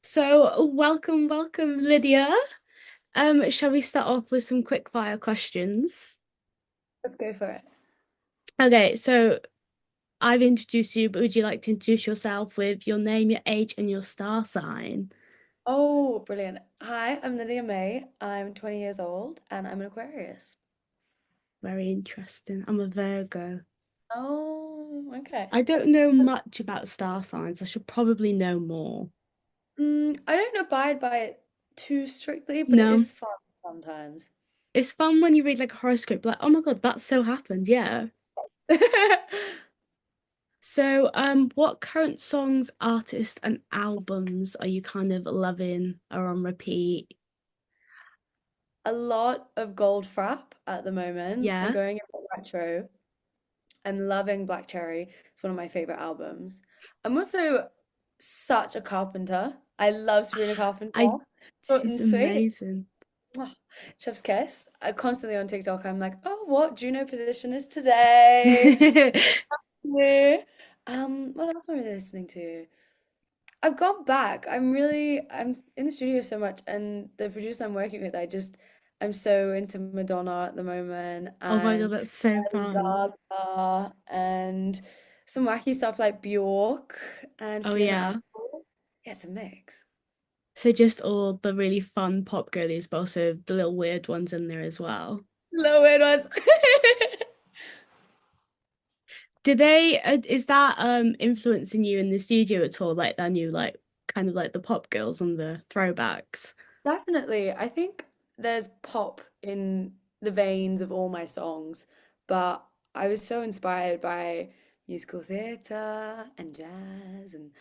So, welcome, Lydia. Shall we start off with some quick fire questions? Let's go for it. Okay, so I've introduced you, but would you like to introduce yourself with your name, your age, and your star sign? Oh, brilliant. Hi, I'm Lydia May. I'm 20 years old and I'm an Aquarius. Very interesting. I'm a Virgo. Oh, okay. I don't know much about star signs. I should probably know more. I don't abide by it too strictly, but it No, is fun sometimes. it's fun when you read like a horoscope, like, oh my God, that so happened. Yeah. So, what current songs, artists, and albums are you kind of loving or on repeat? A lot of gold frap at the moment. I'm Yeah. going a bit retro. I'm loving Black Cherry. It's one of my favorite albums. I'm also such a carpenter. I love Sabrina Carpenter. I Short She's and sweet. amazing. Mwah. Chef's kiss. I constantly on TikTok, I'm like, oh, what Juno position is today? Yeah. What else am I listening to? I've gone back. I'm in the studio so much, and the producer I'm working with, I'm so into Madonna at the moment, Oh my God, and that's so Lady fun. Gaga, and some wacky stuff like Bjork and Oh Fiona yeah. Apple. Yeah, it's a mix. So just all the really fun pop girlies, but also the little weird ones in there as well. Little weird ones. Is that influencing you in the studio at all? Like that new like kind of like the pop girls on the throwbacks? Definitely. I think there's pop in the veins of all my songs, but I was so inspired by musical theatre and jazz and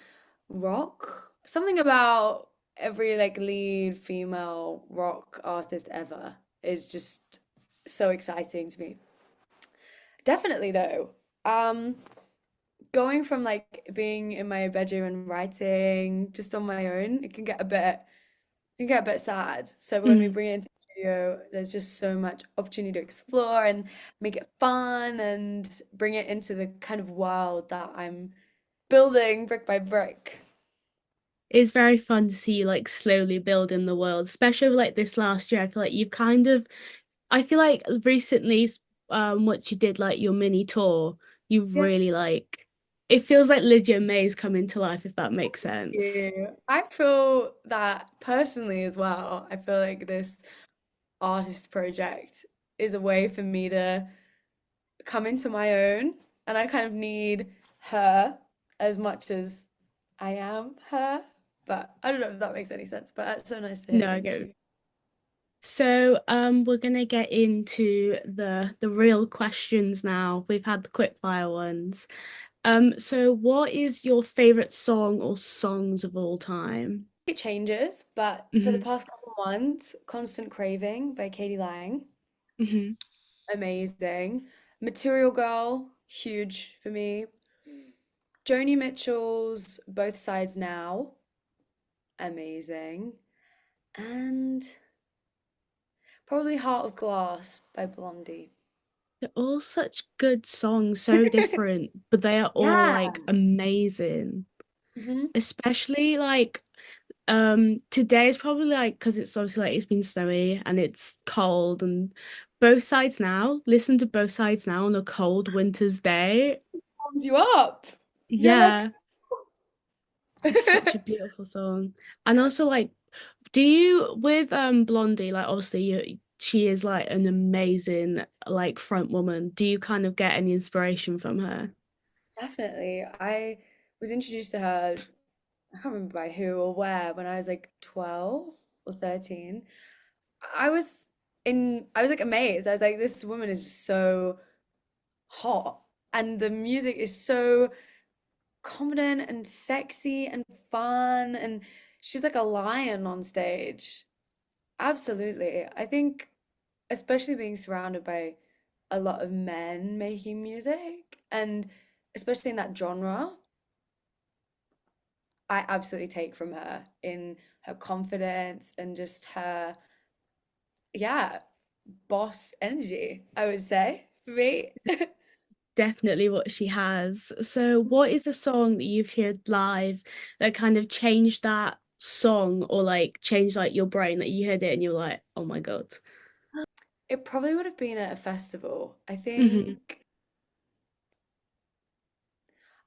rock. Something about every like lead female rock artist ever is just so exciting to me. Definitely though. Um, Going from like being in my bedroom and writing just on my own, it can get a bit sad. So when we Mm. bring it into the studio, there's just so much opportunity to explore and make it fun and bring it into the kind of world that I'm building brick by brick. It's very fun to see you like slowly building the world, especially like this last year. I feel like you've kind of I feel like recently, once you did like your mini tour, you Yeah. really like it feels like Lydia May's coming to life, if that makes sense. Yeah. I feel that personally as well. I feel like this artist project is a way for me to come into my own, and I kind of need her as much as I am her. But I don't know if that makes any sense, but that's so nice to hear. No, I Thank go. you. So, we're gonna get into the real questions now. We've had the quick fire ones. So what is your favorite song or songs of all time? It changes, but for the Hmm. past couple months, Constant Craving by Katie Lang, Hmm. amazing. Material Girl, huge for me. Joni Mitchell's Both Sides Now, amazing. And probably Heart of Glass by Blondie. They're all such good songs, so different, but they are all Yeah. like amazing. Hmm. Especially like today is probably like because it's obviously like it's been snowy and it's cold and both sides now. Listen to both sides now on a cold winter's day. Warms you up. You're like, Yeah, it's such a beautiful song. And also like do you with Blondie, like obviously she is like an amazing like front woman. Do you kind of get any inspiration from her? definitely. I was introduced to her, I can't remember by who or where, when I was like 12 or 13. I was like amazed. I was like, this woman is just so hot. And the music is so confident and sexy and fun. And she's like a lion on stage. Absolutely. I think, especially being surrounded by a lot of men making music, and especially in that genre, I absolutely take from her in her confidence and just her, yeah, boss energy, I would say, for me. Definitely what she has. So what is a song that you've heard live that kind of changed that song or like changed like your brain that you heard it and you're like, oh my God? It probably would have been at a festival. I Hmm. think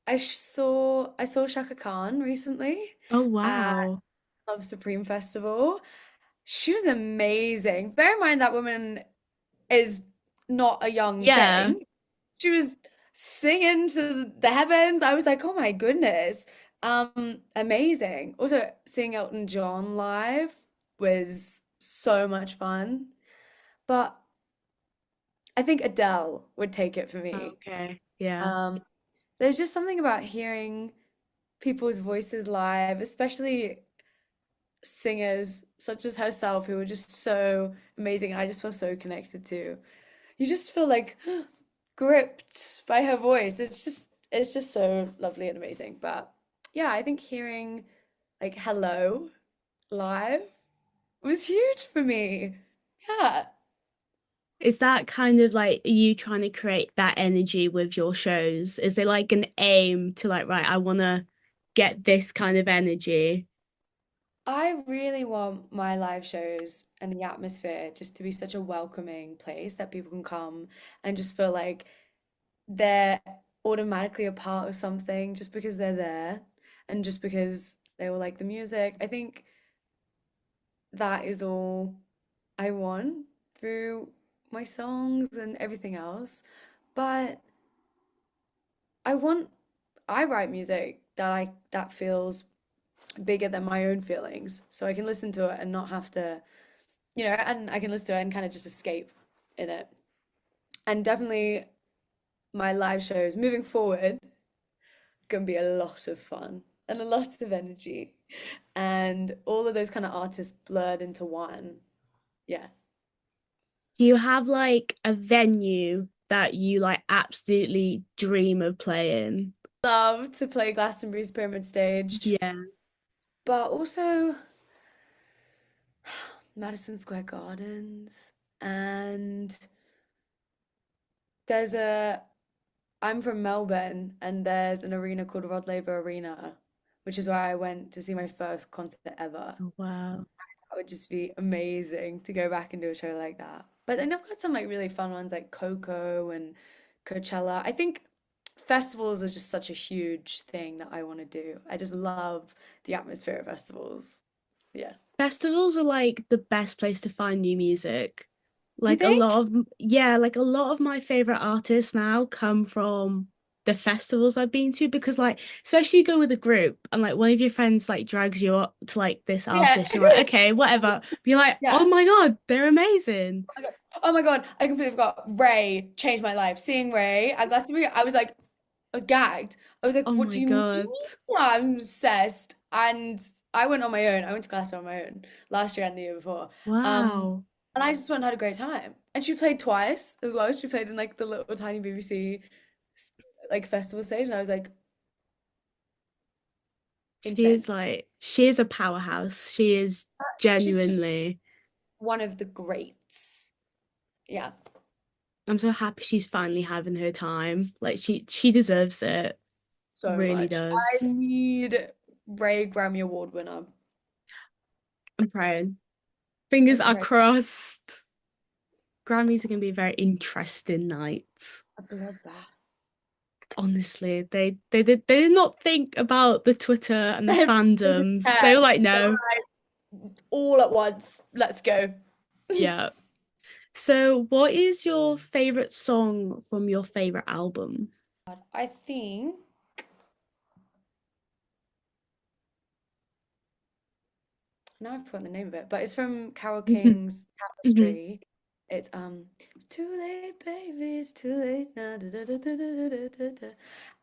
I saw Shaka Khan recently Oh at wow. Love Supreme Festival. She was amazing. Bear in mind that woman is not a young Yeah. thing. She was singing to the heavens. I was like, oh my goodness. Amazing. Also, seeing Elton John live was so much fun. But I think Adele would take it for me. Okay. Yeah. Um, there's just something about hearing people's voices live, especially singers such as herself who are just so amazing. I just feel so connected to. You just feel like gripped by her voice. It's just so lovely and amazing. But yeah, I think hearing like Hello live was huge for me. Yeah. Is that kind of like you trying to create that energy with your shows? Is there like an aim to like, right, I want to get this kind of energy? I really want my live shows and the atmosphere just to be such a welcoming place that people can come and just feel like they're automatically a part of something just because they're there and just because they will like the music. I think that is all I want through my songs and everything else. But I want I write music that feels bigger than my own feelings. So I can listen to it and not have to, and I can listen to it and kind of just escape in it. And definitely my live shows moving forward can be a lot of fun and a lot of energy. And all of those kind of artists blurred into one. Yeah. Do you have like a venue that you like absolutely dream of playing? Love to play Glastonbury's Pyramid Stage, Yeah. but also Madison Square Gardens. And there's a, I'm from Melbourne, and there's an arena called Rod Laver Arena, which is where I went to see my first concert ever. Oh, wow. That would just be amazing to go back and do a show like that. But then I've got some like really fun ones like Coco and Coachella. I think festivals are just such a huge thing that I want to do. I just love the atmosphere of festivals. Yeah. Festivals are like the best place to find new music. You Like a think? lot of, yeah, like a lot of my favorite artists now come from the festivals I've been to because like especially you go with a group and like one of your friends like drags you up to like this Yeah. artist, you're like, okay, whatever. Be like, oh Yeah. my God, they're amazing. Oh my God. Oh my God, I completely forgot. Ray changed my life. Seeing Ray at Glastonbury, I was like, I was gagged. I was like, Oh what do my you mean? God. I'm obsessed. And I went on my own. I went to Glasgow on my own last year and the year before. Wow. And I just went and had a great time. And she played twice as well. She played in like the little tiny BBC like festival stage, and I was like, She insane. is like, she is a powerhouse. She is She's just genuinely. one of the greats. Yeah, I'm so happy she's finally having her time. Like she deserves it. so Really much. I does. need Ray Grammy Award winner. I'm praying. Fingers I'm are praying. crossed. Grammys are gonna be a very interesting night. A bloodbath. Honestly, they did not think about the Twitter and the They didn't fandoms. They care. were like, They were no, like, all at once. Let's go. yeah. So, what is your favorite song from your favorite album? I think now I've forgotten the name of it, but it's from Carole King's Mhm. Tapestry. It's "It's too late, baby, it's too late now. Da, da, da, da, da, da, da, da."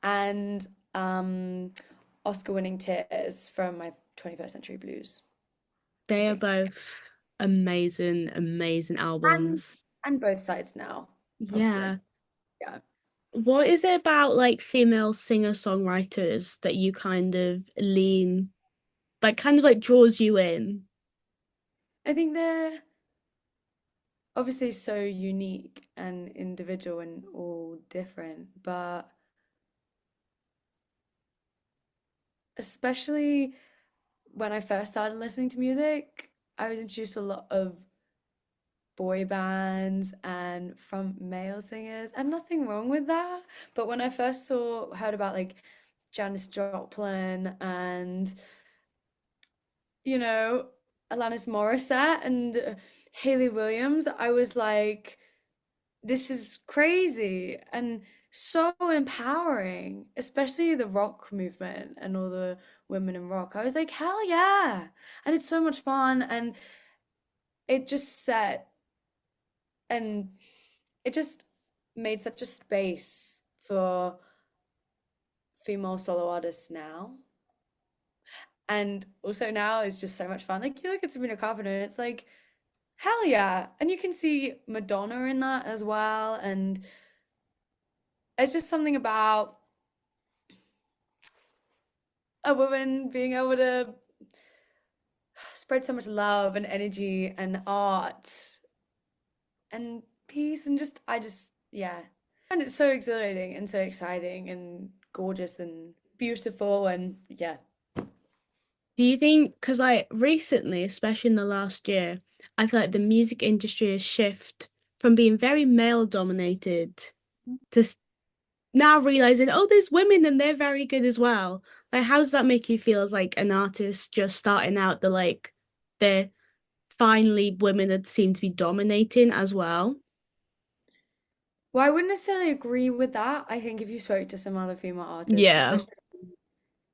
And Oscar-winning Tears from my 21st Century Blues, I They are think. both amazing, amazing And albums. and Both Sides Now, probably. Yeah. Yeah. What is it about like female singer-songwriters that you kind of lean, like kind of like draws you in? I think they're obviously so unique and individual and all different, but especially when I first started listening to music, I was introduced to a lot of boy bands and from male singers, and nothing wrong with that. But when I first heard about like Janis Joplin and you know Alanis Morissette and Hayley Williams, I was like, this is crazy and so empowering, especially the rock movement and all the women in rock. I was like, hell yeah. And it's so much fun. And it just set and it just made such a space for female solo artists now. And also now it's just so much fun. Like you look at Sabrina Carpenter and it's like, hell yeah. And you can see Madonna in that as well. And it's just something about a woman being able to spread so much love and energy and art and peace and just I just yeah. And it's so exhilarating and so exciting and gorgeous and beautiful and yeah. Do you think, because like recently, especially in the last year, I feel like the music industry has shifted from being very male dominated to now realizing, oh, there's women and they're very good as well. Like, how does that make you feel as like an artist just starting out the like the finally women that seem to be dominating as well? Well, I wouldn't necessarily agree with that. I think if you spoke to some other female artists, Yeah. especially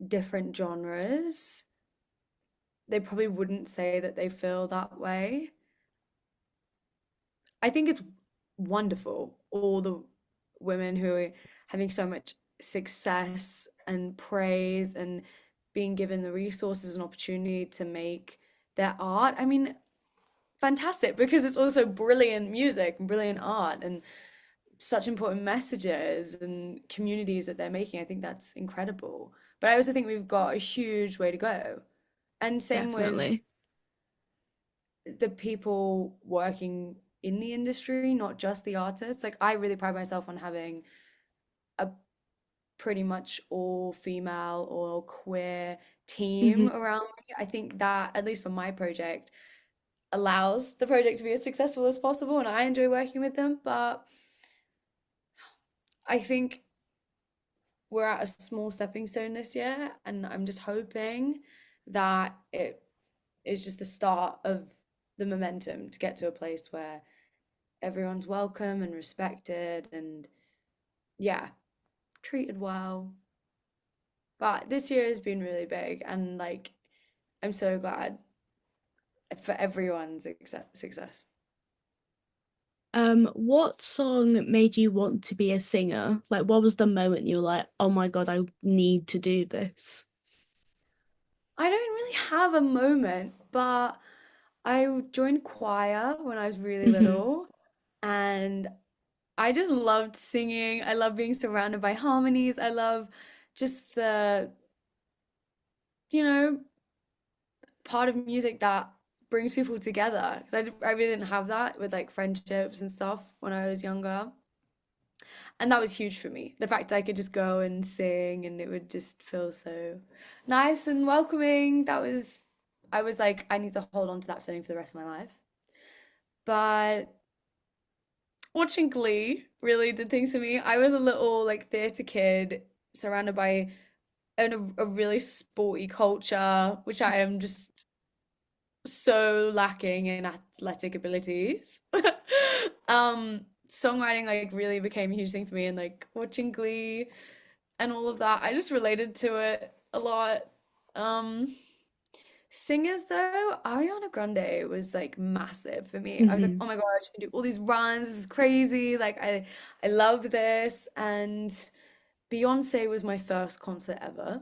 different genres, they probably wouldn't say that they feel that way. I think it's wonderful, all the women who are having so much success and praise and being given the resources and opportunity to make their art. I mean, fantastic because it's also brilliant music and brilliant art and such important messages and communities that they're making. I think that's incredible. But I also think we've got a huge way to go. And same with Definitely. the people working in the industry, not just the artists. Like I really pride myself on having a pretty much all female or queer Hmm. team around me. I think that, at least for my project, allows the project to be as successful as possible, and I enjoy working with them. But I think we're at a small stepping stone this year, and I'm just hoping that it is just the start of the momentum to get to a place where everyone's welcome and respected and yeah, treated well. But this year has been really big and like I'm so glad for everyone's success. What song made you want to be a singer? Like, what was the moment you were like, oh my God, I need to do this? I don't really have a moment, but I joined choir when I was really Hmm. little and I just loved singing. I love being surrounded by harmonies. I love just the, you know, part of music that brings people together. 'Cause I really didn't have that with like friendships and stuff when I was younger. And that was huge for me. The fact that I could just go and sing and it would just feel so nice and welcoming. I was like, I need to hold on to that feeling for the rest of my life. But watching Glee really did things to me. I was a little like theater kid surrounded by a really sporty culture, which I am just so lacking in athletic abilities. Songwriting like really became a huge thing for me and like watching Glee and all of that. I just related to it a lot. Um, Singers though, Ariana Grande was like massive for me. I was like, Hmm. oh my gosh, I can do all these runs. This is crazy. I love this. And Beyonce was my first concert ever.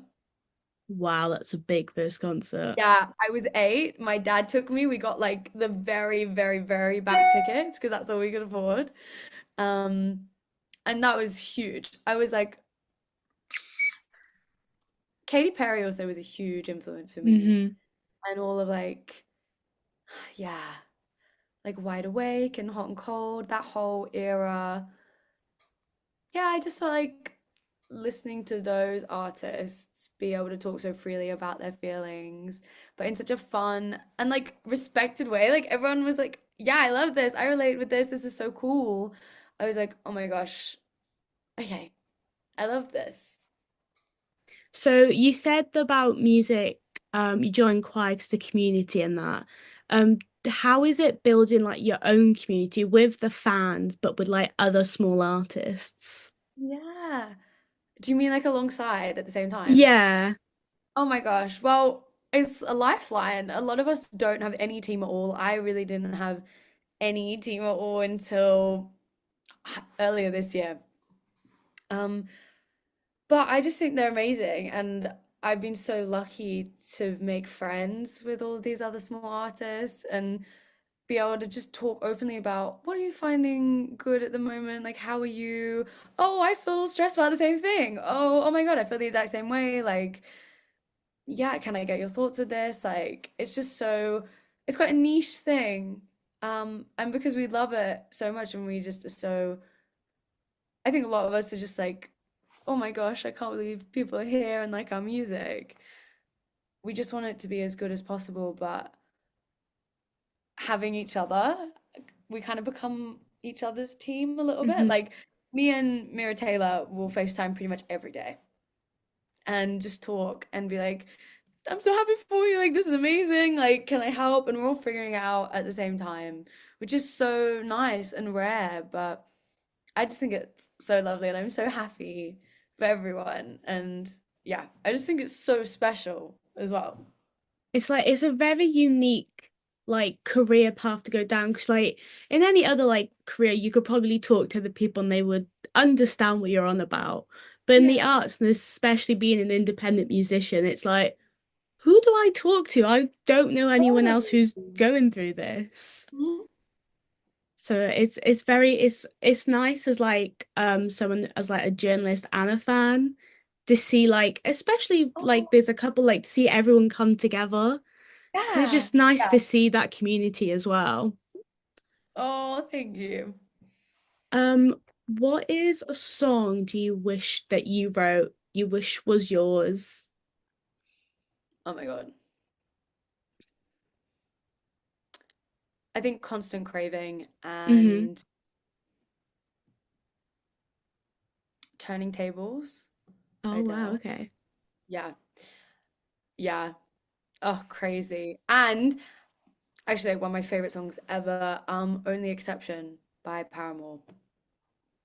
Wow, that's a big first concert. Yeah, I was 8. My dad took me. We got like the very, very, very back tickets because that's all we could afford. Um, and that was huge. I was like, Katy Perry also was a huge influence for me. Hmm. And all of like, yeah, like Wide Awake and Hot and Cold, that whole era. Yeah, I just felt like listening to those artists be able to talk so freely about their feelings, but in such a fun and like respected way. Like everyone was like, "Yeah, I love this. I relate with this. This is so cool." I was like, "Oh my gosh, okay, I love this." So you said about music, you joined choir 'cause the community and that. How is it building like your own community with the fans, but with like other small artists? Yeah. Do you mean like alongside at the same time? Yeah. Oh my gosh. Well, it's a lifeline. A lot of us don't have any team at all. I really didn't have any team at all until earlier this year. Um, but I just think they're amazing, and I've been so lucky to make friends with all these other small artists and be able to just talk openly about what are you finding good at the moment? Like, how are you? Oh, I feel stressed about the same thing. Oh my God, I feel the exact same way. Like, yeah, can I get your thoughts with this? Like, it's just so, it's quite a niche thing. And because we love it so much and we just are so, I think a lot of us are just like, oh my gosh, I can't believe people are here and like our music. We just want it to be as good as possible, but having each other, we kind of become each other's team a little bit. Hmm. Like me and Mira Taylor will FaceTime pretty much every day and just talk and be like, I'm so happy for you. Like, this is amazing. Like, can I help? And we're all figuring it out at the same time, which is so nice and rare. But I just think it's so lovely and I'm so happy for everyone. And yeah, I just think it's so special as well. It's like it's a very unique like career path to go down because like in any other like career you could probably talk to the people and they would understand what you're on about. But in the Yeah, arts, and especially being an independent musician, it's like, who do I talk to? I don't know anyone else totally. who's going through this. Mhm. So it's very it's nice as like someone as like a journalist and a fan to see like especially like Oh, there's a couple like to see everyone come together because it's yeah. just nice Yeah. to see that community as well. Oh, thank you. What is a song do you wish that you wrote, you wish was yours? Oh my God. I think Constant Craving Mm-hmm. and Turning Tables by Oh wow, Adele. okay. Yeah. Yeah. Oh, crazy. And actually, like, one of my favorite songs ever, Only Exception by Paramore.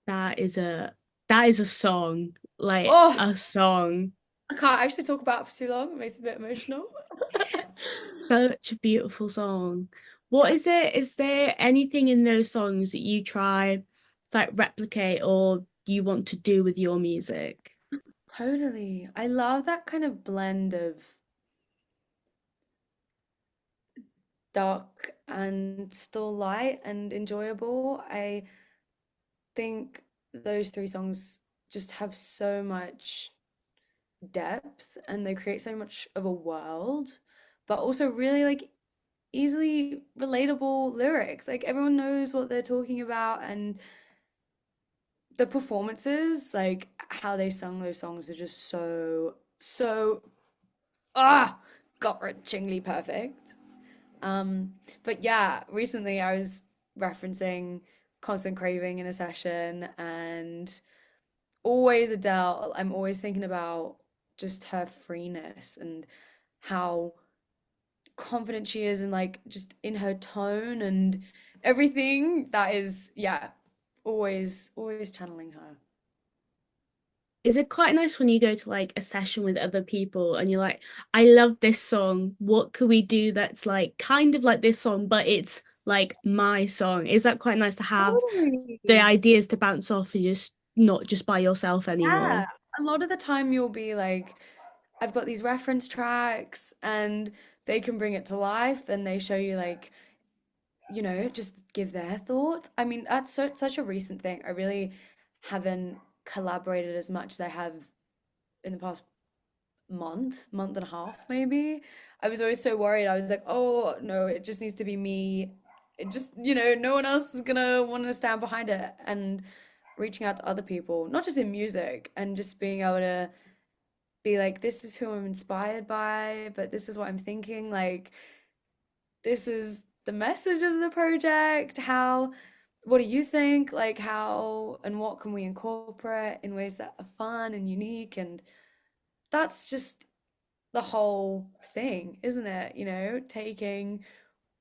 That is a song, like Oh, a song. I can't actually talk about it for too long. It makes it a bit emotional. Such a beautiful song. What Yeah, is it? Is there anything in those songs that you try to like replicate or you want to do with your music? totally. I love that kind of blend of dark and still light and enjoyable. I think those three songs just have so much depth and they create so much of a world, but also really like easily relatable lyrics. Like everyone knows what they're talking about, and the performances, like how they sung those songs, are just so ah gut-wrenchingly perfect. But yeah, recently I was referencing Constant Craving in a session, and always Adele. I'm always thinking about just her freeness and how confident she is and like just in her tone and everything that is, yeah, always channeling her. Is it quite nice when you go to like a session with other people and you're like, I love this song. What could we do that's like kind of like this song, but it's like my song? Is that quite nice to have the Totally. ideas to bounce off and just not just by yourself Yeah. anymore? A lot of the time you'll be like, I've got these reference tracks and they can bring it to life and they show you like, just give their thoughts. I mean, that's such a recent thing. I really haven't collaborated as much as I have in the past month and a half, maybe. I was always so worried. I was like, oh no, it just needs to be me. It just, no one else is gonna want to stand behind it. And reaching out to other people, not just in music, and just being able to be like, this is who I'm inspired by, but this is what I'm thinking. Like, this is the message of the project. What do you think? Like, how and what can we incorporate in ways that are fun and unique? And that's just the whole thing, isn't it? Taking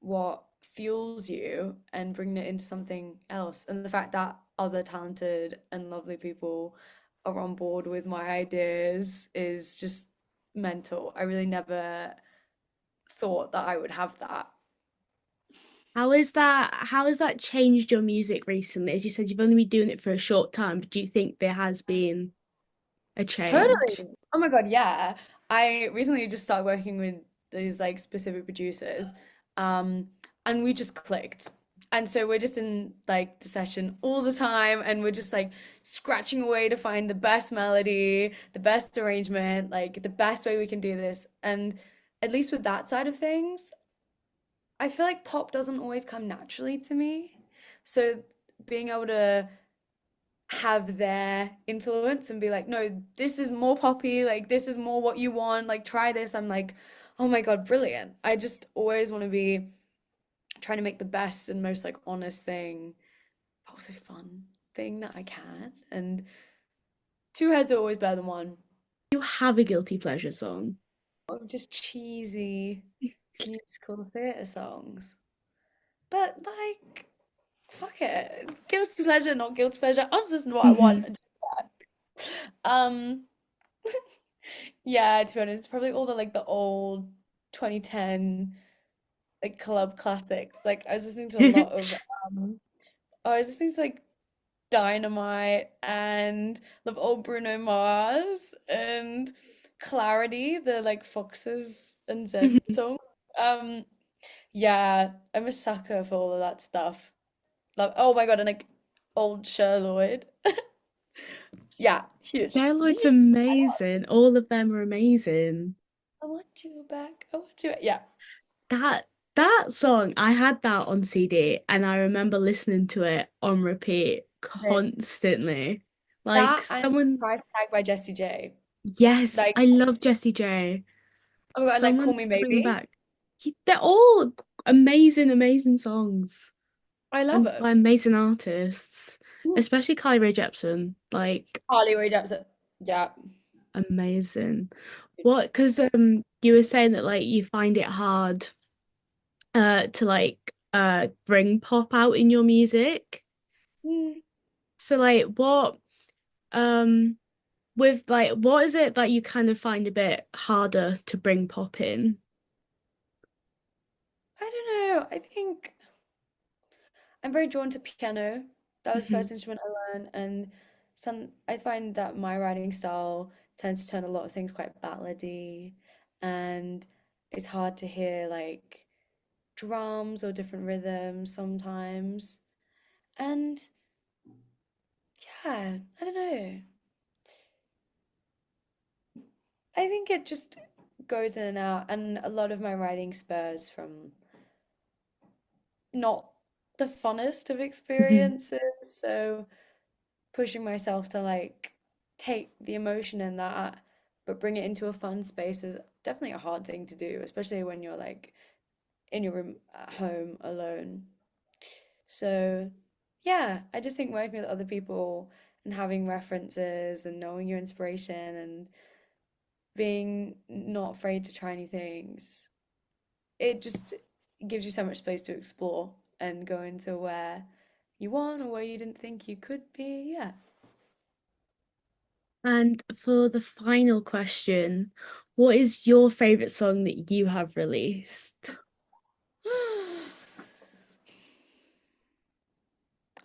what fuels you and bringing it into something else. And the fact that other talented and lovely people are on board with my ideas is just mental. I really never thought that I would have that. How has that changed your music recently? As you said, you've only been doing it for a short time, but do you think there has been a change? Totally. Oh my God, yeah. I recently just started working with these like specific producers, um, and we just clicked. And so we're just in like the session all the time, and we're just like scratching away to find the best melody, the best arrangement, like the best way we can do this. And at least with that side of things, I feel like pop doesn't always come naturally to me. So being able to have their influence and be like, no, this is more poppy, like this is more what you want, like try this. I'm like, oh my God, brilliant. I just always want to be trying to make the best and most like honest thing, but also fun thing that I can. And two heads are always better than one. You have a guilty pleasure song. Or just cheesy musical theatre songs. But like, fuck it. Guilty pleasure, not guilty pleasure. I'll just listen to what I want Hmm. and do that. Yeah, to be honest, it's probably all the old 2010 like club classics. Like I was listening to a lot of I was listening to like Dynamite and love old Bruno Mars and Clarity, the like Foxes and Zed song. Um yeah, I'm a sucker for all of that stuff. Love, oh my God, and like old Cher Lloyd. Yeah, huge. Lloyd's Huge. amazing. All of them are amazing. I want you back. I want you. Yeah. That that song, I had that on CD and I remember listening to it on repeat constantly. Like That and someone, Price Tag by Jessie J. yes, Like, I love Jessie J. oh my God, and like Call Me Someone's to bring Maybe. back. They're all amazing, amazing songs I love and by them. amazing artists, especially Kylie Rae Jepsen. Like Harley Rae Jepsen. Yeah. amazing. What? Because you were saying that like you find it hard to like bring pop out in your music. Mm. So like what um with like what is it that you kind of find a bit harder to bring pop in? I don't know. I think I'm very drawn to piano. That was the Hmm. first instrument I learned, and I find that my writing style tends to turn a lot of things quite ballady, and it's hard to hear like drums or different rhythms sometimes. And yeah, I don't know. I think it just goes in and out, and a lot of my writing spurs from not the funnest of Hmm. experiences. So pushing myself to like take the emotion in that, but bring it into a fun space is definitely a hard thing to do, especially when you're like in your room at home alone. So yeah, I just think working with other people and having references and knowing your inspiration and being not afraid to try new things, it just gives you so much space to explore and go into where you want or where you didn't think you could be. Yeah. And for the final question, what is your favorite song that you have released?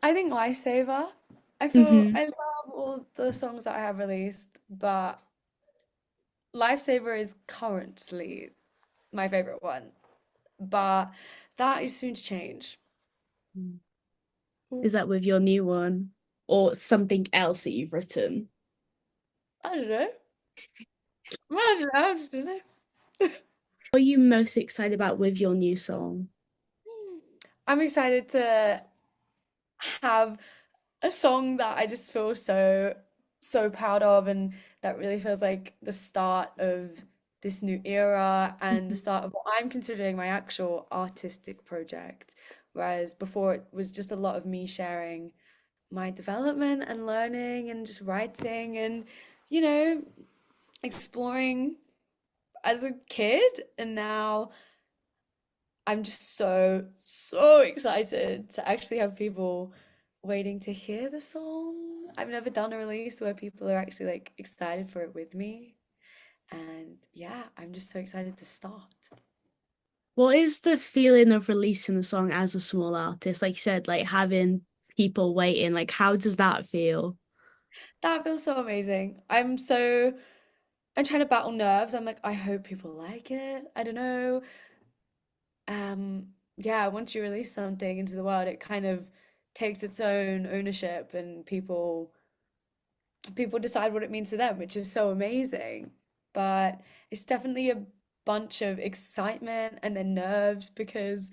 I think Lifesaver. Hmm. I love all the songs that I have released, but Lifesaver is currently my favorite one. But that is soon to change. Is that with your new one or something else that you've written? I don't know. I don't know. What are you most excited about with your new song? I'm excited to have a song that I just feel so proud of, and that really feels like the start of this new era and the Mhm. start of what I'm considering my actual artistic project. Whereas before it was just a lot of me sharing my development and learning and just writing and, you know, exploring as a kid. And now I'm just so excited to actually have people waiting to hear the song. I've never done a release where people are actually like excited for it with me. And yeah, I'm just so excited to start. What is the feeling of releasing the song as a small artist? Like you said, like having people waiting, like how does that feel? That feels so amazing. I'm trying to battle nerves. I'm like, I hope people like it. I don't know. Um, yeah, once you release something into the world, it kind of takes its own ownership and people decide what it means to them, which is so amazing. But it's definitely a bunch of excitement and then nerves because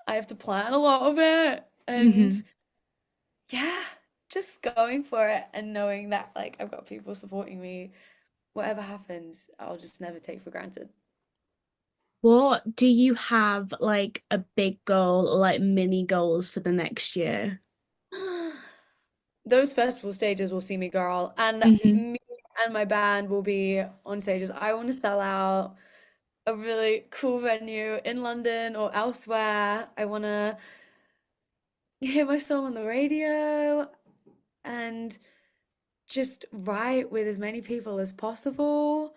I have to plan a lot of it. And Hmm. yeah, just going for it and knowing that like I've got people supporting me, whatever happens, I'll just never take for granted. What do you have like a big goal or like mini goals for the next year? Those festival stages will see me, girl, and Hmm. me and my band will be on stages. I want to sell out a really cool venue in London or elsewhere. I want to hear my song on the radio and just write with as many people as possible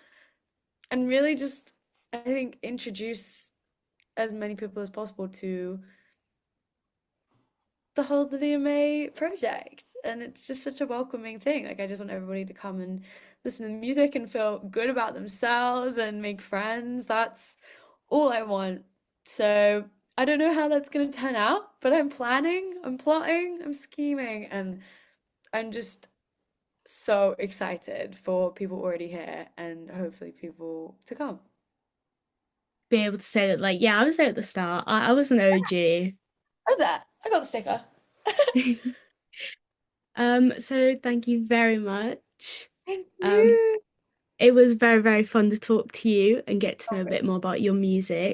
and really just, I think, introduce as many people as possible to the whole Lydia May project. And it's just such a welcoming thing. Like, I just want everybody to come and listen to the music and feel good about themselves and make friends. That's all I want. So, I don't know how that's going to turn out, but I'm planning, I'm plotting, I'm scheming, and I'm just so excited for people already here and hopefully people to come. Be able to say that, like, yeah, I was there at the start. I was an OG. How's that? I got the sticker. So thank you very much. Thank Um, you. it was very, very fun to talk to you and get to know a bit more about your music.